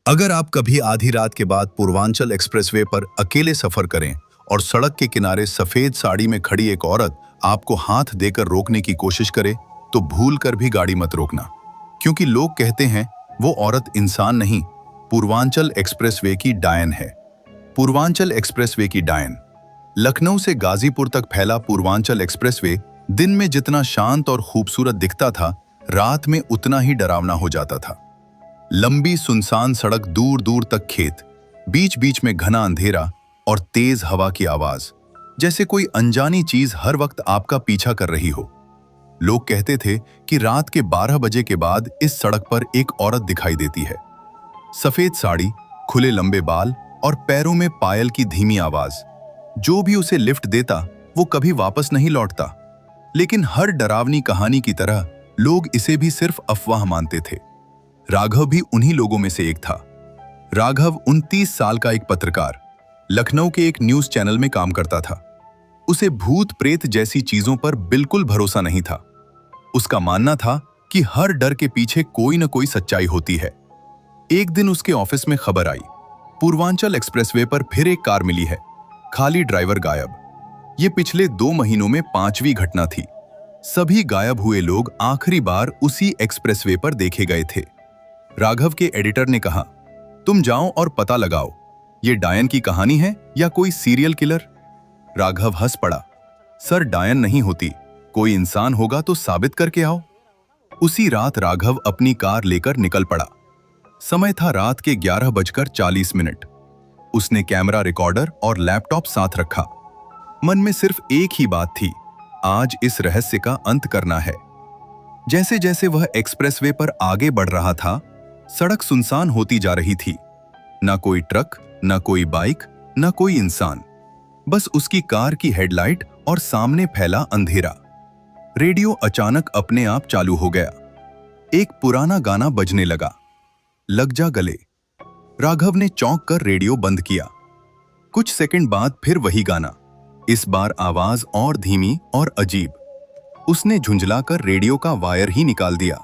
अगर आप कभी आधी रात के बाद पूर्वांचल एक्सप्रेसवे पर अकेले सफर करें और सड़क के किनारे सफेद साड़ी में खड़ी एक औरत आपको हाथ देकर रोकने की कोशिश करे, तो भूल कर भी गाड़ी मत रोकना, क्योंकि लोग कहते हैं वो औरत इंसान नहीं, पूर्वांचल एक्सप्रेसवे की डायन है। पूर्वांचल एक्सप्रेसवे की डायन। लखनऊ से गाजीपुर तक फैला पूर्वांचल एक्सप्रेसवे दिन में जितना शांत और खूबसूरत दिखता था, रात में उतना ही डरावना हो जाता था। लंबी सुनसान सड़क, दूर दूर तक खेत, बीच बीच में घना अंधेरा और तेज हवा की आवाज, जैसे कोई अनजानी चीज हर वक्त आपका पीछा कर रही हो। लोग कहते थे कि रात के 12 बजे के बाद इस सड़क पर एक औरत दिखाई देती है। सफेद साड़ी, खुले लंबे बाल और पैरों में पायल की धीमी आवाज। जो भी उसे लिफ्ट देता वो कभी वापस नहीं लौटता। लेकिन हर डरावनी कहानी की तरह लोग इसे भी सिर्फ अफवाह मानते थे। राघव भी उन्हीं लोगों में से एक था। राघव 29 साल का एक पत्रकार, लखनऊ के एक न्यूज चैनल में काम करता था। उसे भूत प्रेत जैसी चीजों पर बिल्कुल भरोसा नहीं था। उसका मानना था कि हर डर के पीछे कोई न कोई सच्चाई होती है। एक दिन उसके ऑफिस में खबर आई, पूर्वांचल एक्सप्रेसवे पर फिर एक कार मिली है, खाली ड्राइवर गायब। ये पिछले 2 महीनों में 5वीं घटना थी। सभी गायब हुए लोग आखिरी बार उसी एक्सप्रेसवे पर देखे गए थे। राघव के एडिटर ने कहा, तुम जाओ और पता लगाओ, ये डायन की कहानी है या कोई सीरियल किलर। राघव हंस पड़ा, सर डायन नहीं होती, कोई इंसान होगा तो साबित करके आओ। उसी रात राघव अपनी कार लेकर निकल पड़ा। समय था रात के 11:40। उसने कैमरा, रिकॉर्डर और लैपटॉप साथ रखा। मन में सिर्फ एक ही बात थी, आज इस रहस्य का अंत करना है। जैसे जैसे वह एक्सप्रेसवे पर आगे बढ़ रहा था, सड़क सुनसान होती जा रही थी। ना कोई ट्रक, ना कोई बाइक, ना कोई इंसान, बस उसकी कार की हेडलाइट और सामने फैला अंधेरा। रेडियो अचानक अपने आप चालू हो गया। एक पुराना गाना बजने लगा, लग जा गले। राघव ने चौंक कर रेडियो बंद किया। कुछ सेकंड बाद फिर वही गाना, इस बार आवाज और धीमी और अजीब। उसने झुंझलाकर रेडियो का वायर ही निकाल दिया।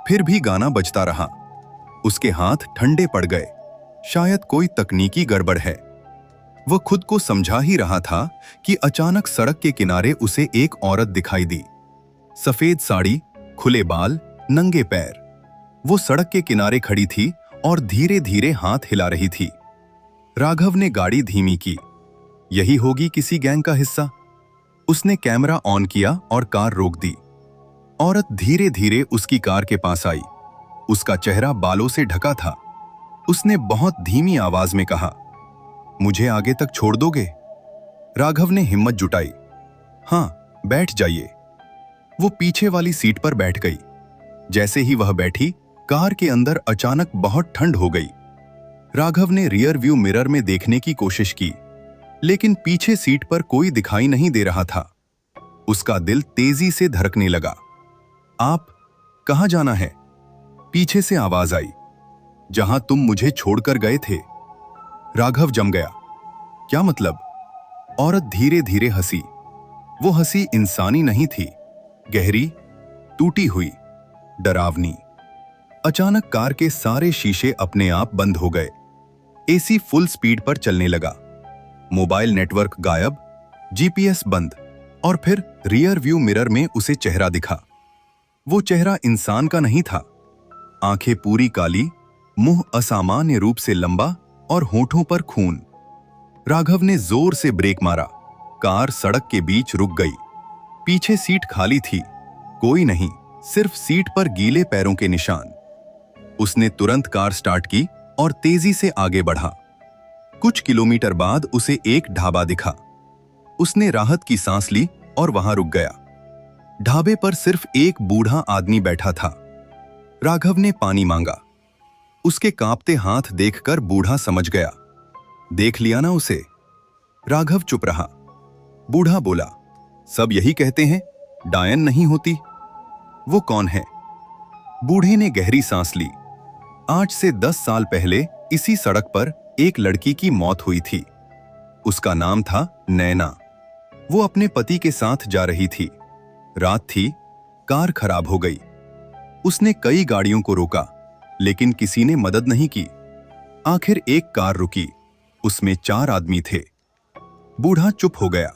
फिर भी गाना बजता रहा। उसके हाथ ठंडे पड़ गए, शायद कोई तकनीकी गड़बड़ है। वह खुद को समझा ही रहा था कि अचानक सड़क के किनारे उसे एक औरत दिखाई दी। सफेद साड़ी, खुले बाल, नंगे पैर। वो सड़क के किनारे खड़ी थी और धीरे धीरे हाथ हिला रही थी। राघव ने गाड़ी धीमी की। यही होगी किसी गैंग का हिस्सा। उसने कैमरा ऑन किया और कार रोक दी। औरत धीरे धीरे उसकी कार के पास आई। उसका चेहरा बालों से ढका था। उसने बहुत धीमी आवाज में कहा, मुझे आगे तक छोड़ दोगे? राघव ने हिम्मत जुटाई। हाँ, बैठ जाइए। वो पीछे वाली सीट पर बैठ गई। जैसे ही वह बैठी, कार के अंदर अचानक बहुत ठंड हो गई। राघव ने रियर व्यू मिरर में देखने की कोशिश की, लेकिन पीछे सीट पर कोई दिखाई नहीं दे रहा था। उसका दिल तेजी से धड़कने लगा। आप कहां जाना है? पीछे से आवाज आई, जहां तुम मुझे छोड़कर गए थे। राघव जम गया। क्या मतलब? औरत धीरे धीरे हंसी। वो हंसी इंसानी नहीं थी, गहरी, टूटी हुई, डरावनी। अचानक कार के सारे शीशे अपने आप बंद हो गए। एसी फुल स्पीड पर चलने लगा। मोबाइल नेटवर्क गायब, जीपीएस बंद, और फिर रियर व्यू मिरर में उसे चेहरा दिखा। वो चेहरा इंसान का नहीं था। आंखें पूरी काली, मुंह असामान्य रूप से लंबा और होठों पर खून। राघव ने जोर से ब्रेक मारा। कार सड़क के बीच रुक गई। पीछे सीट खाली थी, कोई नहीं, सिर्फ सीट पर गीले पैरों के निशान। उसने तुरंत कार स्टार्ट की और तेजी से आगे बढ़ा। कुछ किलोमीटर बाद उसे एक ढाबा दिखा। उसने राहत की सांस ली और वहां रुक गया। ढाबे पर सिर्फ एक बूढ़ा आदमी बैठा था। राघव ने पानी मांगा। उसके कांपते हाथ देखकर बूढ़ा समझ गया। देख लिया ना उसे? राघव चुप रहा। बूढ़ा बोला, सब यही कहते हैं, डायन नहीं होती। वो कौन है? बूढ़े ने गहरी सांस ली। आज से 10 साल पहले इसी सड़क पर एक लड़की की मौत हुई थी। उसका नाम था नैना। वो अपने पति के साथ जा रही थी। रात थी, कार खराब हो गई। उसने कई गाड़ियों को रोका, लेकिन किसी ने मदद नहीं की। आखिर एक कार रुकी। उसमें 4 आदमी थे। बूढ़ा चुप हो गया।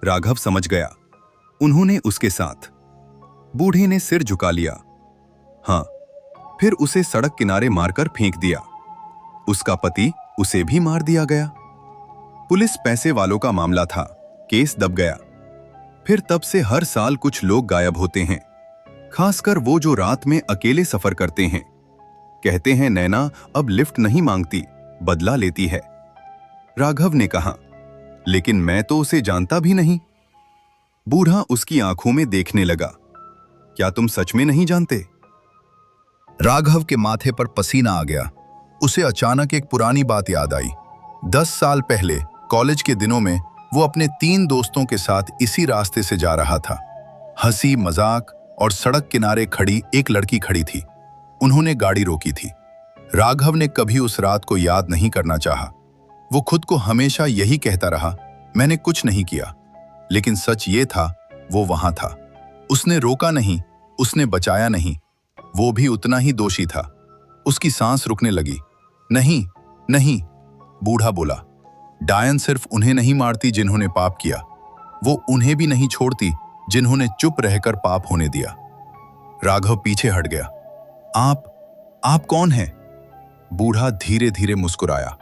राघव समझ गया, उन्होंने उसके साथ। बूढ़े ने सिर झुका लिया। हाँ, फिर उसे सड़क किनारे मारकर फेंक दिया। उसका पति, उसे भी मार दिया गया। पुलिस पैसे वालों का मामला था, केस दब गया। फिर तब से हर साल कुछ लोग गायब होते हैं, खासकर वो जो रात में अकेले सफर करते हैं। कहते हैं नैना अब लिफ्ट नहीं मांगती, बदला लेती है। राघव ने कहा, लेकिन मैं तो उसे जानता भी नहीं। बूढ़ा उसकी आंखों में देखने लगा। क्या तुम सच में नहीं जानते? राघव के माथे पर पसीना आ गया। उसे अचानक एक पुरानी बात याद आई। 10 साल पहले कॉलेज के दिनों में वो अपने 3 दोस्तों के साथ इसी रास्ते से जा रहा था। हंसी मजाक और सड़क किनारे खड़ी एक लड़की खड़ी थी। उन्होंने गाड़ी रोकी थी। राघव ने कभी उस रात को याद नहीं करना चाहा। वो खुद को हमेशा यही कहता रहा, मैंने कुछ नहीं किया। लेकिन सच ये था, वो वहां था। उसने रोका नहीं, उसने बचाया नहीं। वो भी उतना ही दोषी था। उसकी सांस रुकने लगी। नहीं नहीं, बूढ़ा बोला, डायन सिर्फ उन्हें नहीं मारती जिन्होंने पाप किया, वो उन्हें भी नहीं छोड़ती जिन्होंने चुप रहकर पाप होने दिया। राघव पीछे हट गया। आप कौन हैं? बूढ़ा धीरे धीरे मुस्कुराया।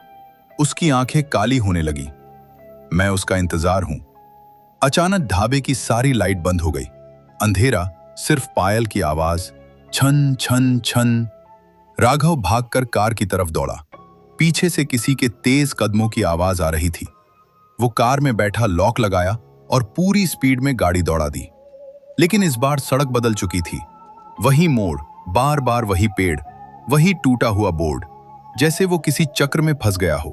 उसकी आंखें काली होने लगी। मैं उसका इंतजार हूं। अचानक ढाबे की सारी लाइट बंद हो गई। अंधेरा, सिर्फ पायल की आवाज, छन छन छन। राघव भागकर कार की तरफ दौड़ा। पीछे से किसी के तेज कदमों की आवाज आ रही थी। वो कार में बैठा लॉक लगाया और पूरी स्पीड में गाड़ी दौड़ा दी। लेकिन इस बार सड़क बदल चुकी थी। वही मोड़, बार बार वही पेड़, वही टूटा हुआ बोर्ड, जैसे वो किसी चक्र में फंस गया हो।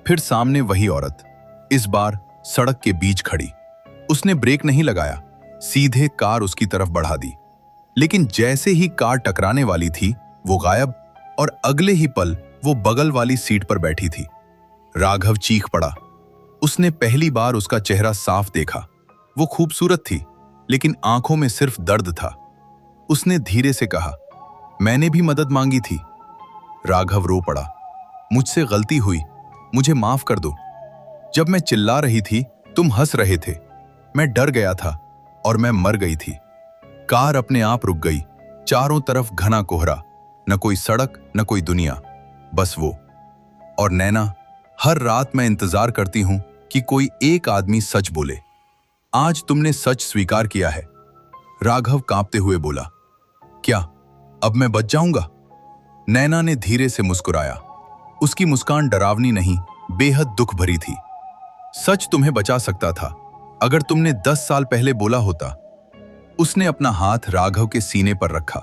फिर सामने वही औरत, इस बार सड़क के बीच खड़ी। उसने ब्रेक नहीं लगाया, सीधे कार उसकी तरफ बढ़ा दी। लेकिन जैसे ही कार टकराने वाली थी, वो गायब, और अगले ही पल वो बगल वाली सीट पर बैठी थी। राघव चीख पड़ा। उसने पहली बार उसका चेहरा साफ देखा। वो खूबसूरत थी, लेकिन आंखों में सिर्फ दर्द था। उसने धीरे से कहा, मैंने भी मदद मांगी थी। राघव रो पड़ा। मुझसे गलती हुई, मुझे माफ कर दो। जब मैं चिल्ला रही थी, तुम हंस रहे थे। मैं डर गया था और मैं मर गई थी। कार अपने आप रुक गई। चारों तरफ घना कोहरा, न कोई सड़क, न कोई दुनिया, बस वो। और नैना, हर रात मैं इंतजार करती हूं कि कोई एक आदमी सच बोले। आज तुमने सच स्वीकार किया है। राघव कांपते हुए बोला, क्या अब मैं बच जाऊंगा? नैना ने धीरे से मुस्कुराया। उसकी मुस्कान डरावनी नहीं, बेहद दुख भरी थी। सच तुम्हें बचा सकता था, अगर तुमने 10 साल पहले बोला होता। उसने अपना हाथ राघव के सीने पर रखा।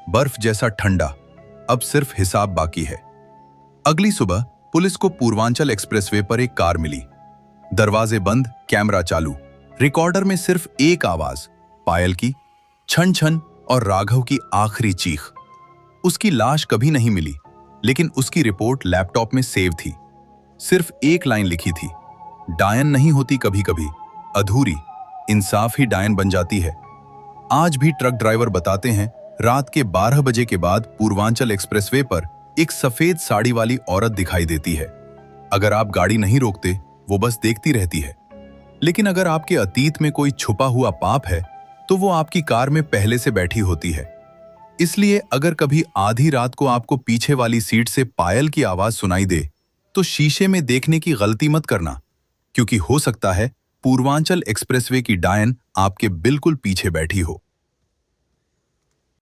बर्फ जैसा ठंडा। अब सिर्फ हिसाब बाकी है। अगली सुबह पुलिस को पूर्वांचल एक्सप्रेसवे पर एक कार मिली। दरवाजे बंद, कैमरा चालू। रिकॉर्डर में सिर्फ एक आवाज, पायल की, छन छन, और राघव की आखिरी चीख। उसकी लाश कभी नहीं मिली, लेकिन उसकी रिपोर्ट लैपटॉप में सेव थी। सिर्फ एक लाइन लिखी थी, डायन नहीं होती कभी कभी, अधूरी, इंसाफ ही डायन बन जाती है। आज भी ट्रक ड्राइवर बताते हैं, रात के 12 बजे के बाद पूर्वांचल एक्सप्रेसवे पर एक सफेद साड़ी वाली औरत दिखाई देती है। अगर आप गाड़ी नहीं रोकते, वो बस देखती रहती है। लेकिन अगर आपके अतीत में कोई छुपा हुआ पाप है, तो वो आपकी कार में पहले से बैठी होती है। इसलिए अगर कभी आधी रात को आपको पीछे वाली सीट से पायल की आवाज सुनाई दे, तो शीशे में देखने की गलती मत करना, क्योंकि हो सकता है पूर्वांचल एक्सप्रेसवे की डायन आपके बिल्कुल पीछे बैठी हो।